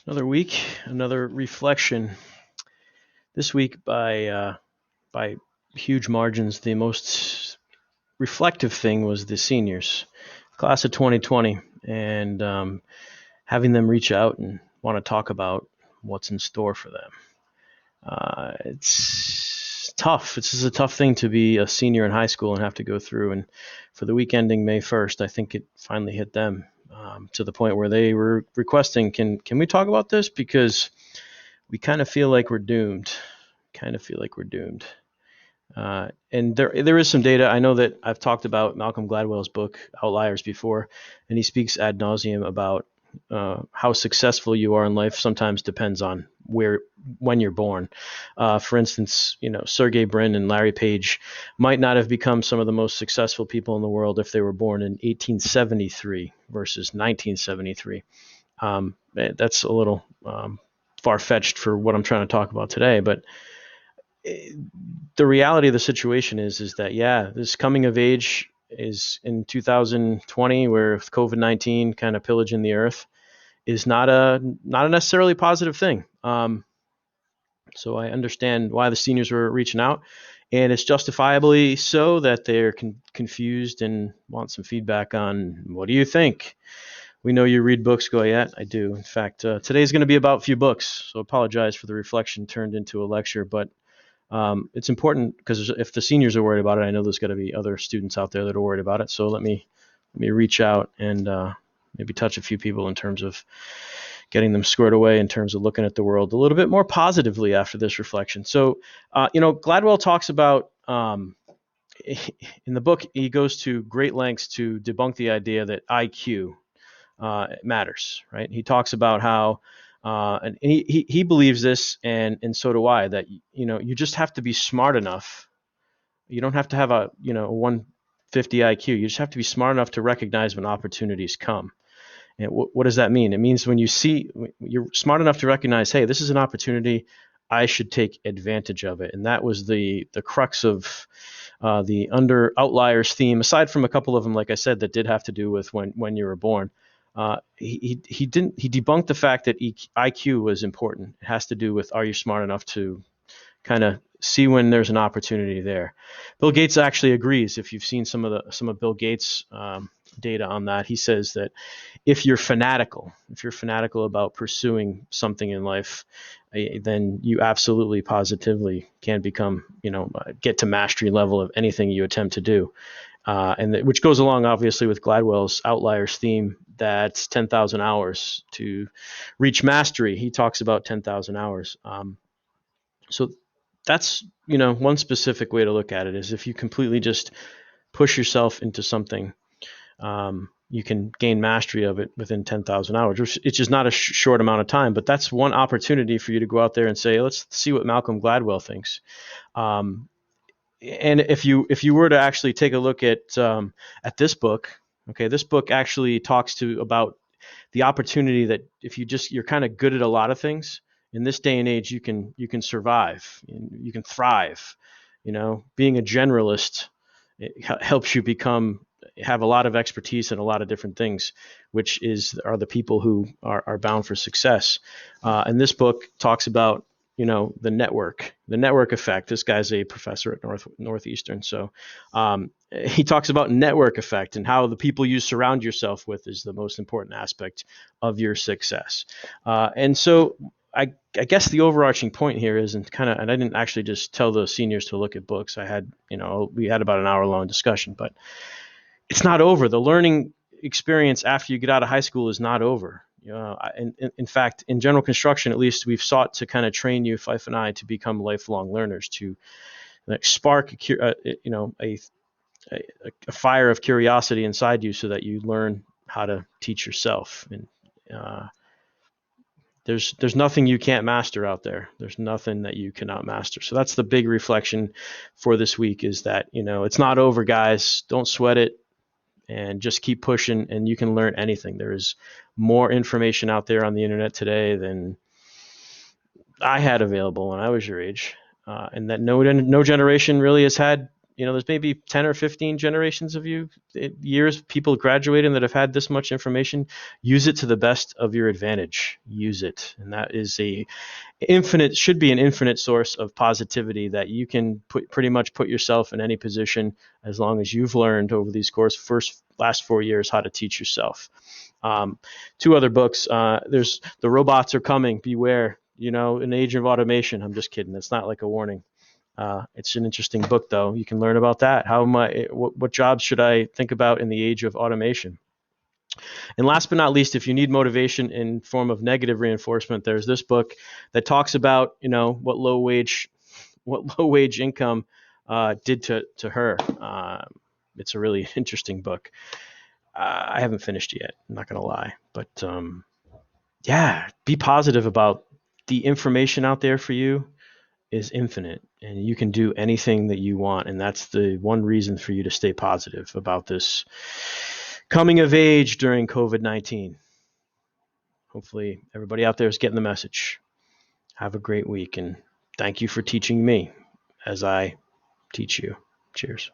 Another week, another reflection. This week, by huge margins, the most reflective thing was the seniors, class of 2020, and having them reach out and want to talk about what's in store for them. It's tough. This is a tough thing to be a senior in high school and have to go through. And for the week ending May 1st, I think it finally hit them to the point where they were requesting, can we talk about this? Because we kind of feel like we're doomed. And there is some data. I know that I've talked about Malcolm Gladwell's book Outliers before, and he speaks ad nauseum about how successful you are in life sometimes depends on when you're born. For instance, Sergey Brin and Larry Page might not have become some of the most successful people in the world if they were born in 1873 versus 1973. That's a little far-fetched for what I'm trying to talk about today, but the reality of the situation is that, this coming of age is in 2020, where COVID-19 kind of pillaging the earth is not a necessarily positive thing. So I understand why the seniors were reaching out, and it's justifiably so that they're confused and want some feedback on, what do you think? We know you read books, Goyette. I do. In fact, today's going to be about a few books, so I apologize for the reflection turned into a lecture, but it's important because if the seniors are worried about it, I know there's got to be other students out there that are worried about it. So let me reach out and maybe touch a few people in terms of getting them squared away in terms of looking at the world a little bit more positively after this reflection. So, Gladwell talks about, in the book, he goes to great lengths to debunk the idea that IQ matters, right? He talks about how, and he believes this, and so do I, that you just have to be smart enough. You don't have to have a 150 IQ. You just have to be smart enough to recognize when opportunities come. And what does that mean? It means when you're smart enough to recognize, hey, this is an opportunity, I should take advantage of it. And that was the crux of the Outliers theme, aside from a couple of them, like I said, that did have to do with when you were born. He debunked the fact that IQ was important. It has to do with, are you smart enough to kind of see when there's an opportunity there. Bill Gates actually agrees. If you've seen some of Bill Gates' data on that, he says that if you're fanatical about pursuing something in life, then you absolutely positively can become, get to mastery level of anything you attempt to do. Which goes along, obviously, with Gladwell's Outliers theme, that's 10,000 hours to reach mastery. He talks about 10,000 hours. So that's, one specific way to look at it is if you completely just push yourself into something, you can gain mastery of it within 10,000 hours, which it's just not a short amount of time, but that's one opportunity for you to go out there and say, let's see what Malcolm Gladwell thinks. And if you were to actually take a look at this book, okay, this book actually talks about the opportunity that if you're kind of good at a lot of things in this day and age, you can survive, you can thrive. Being a generalist, it helps you have a lot of expertise in a lot of different things, which are the people who are bound for success. And this book talks about the network effect. This guy's a professor at Northeastern, so he talks about network effect and how the people you surround yourself with is the most important aspect of your success. And so I guess the overarching point here is, and I didn't actually just tell the seniors to look at books. We had about an hour-long discussion, but it's not over. The learning experience after you get out of high school is not over. In fact, in general construction, at least, we've sought to kind of train you, Fife and I, to become lifelong learners, to spark a fire of curiosity inside you so that you learn how to teach yourself. And there's nothing you can't master out there. There's nothing that you cannot master. So that's the big reflection for this week, is that, it's not over, guys. Don't sweat it. And just keep pushing, and you can learn anything. There is more information out there on the internet today than I had available when I was your age, and that no generation really has had there's maybe 10 or 15 generations of years, people graduating that have had this much information. Use it to the best of your advantage. Use it. And that is should be an infinite source of positivity that you can pretty much put yourself in any position as long as you've learned over these last 4 years how to teach yourself. Two other books. There's The Robots Are Coming. Beware. An age of automation. I'm just kidding. It's not like a warning. It's an interesting book, though. You can learn about that. What jobs should I think about in the age of automation? And last but not least, if you need motivation in form of negative reinforcement, there's this book that talks about what low wage income did to her. It's a really interesting book. I haven't finished it yet. I'm not gonna lie, but yeah, be positive about the information out there for you is infinite, and you can do anything that you want. And that's the one reason for you to stay positive about this coming of age during COVID-19. Hopefully everybody out there is getting the message. Have a great week, and thank you for teaching me as I teach you. Cheers.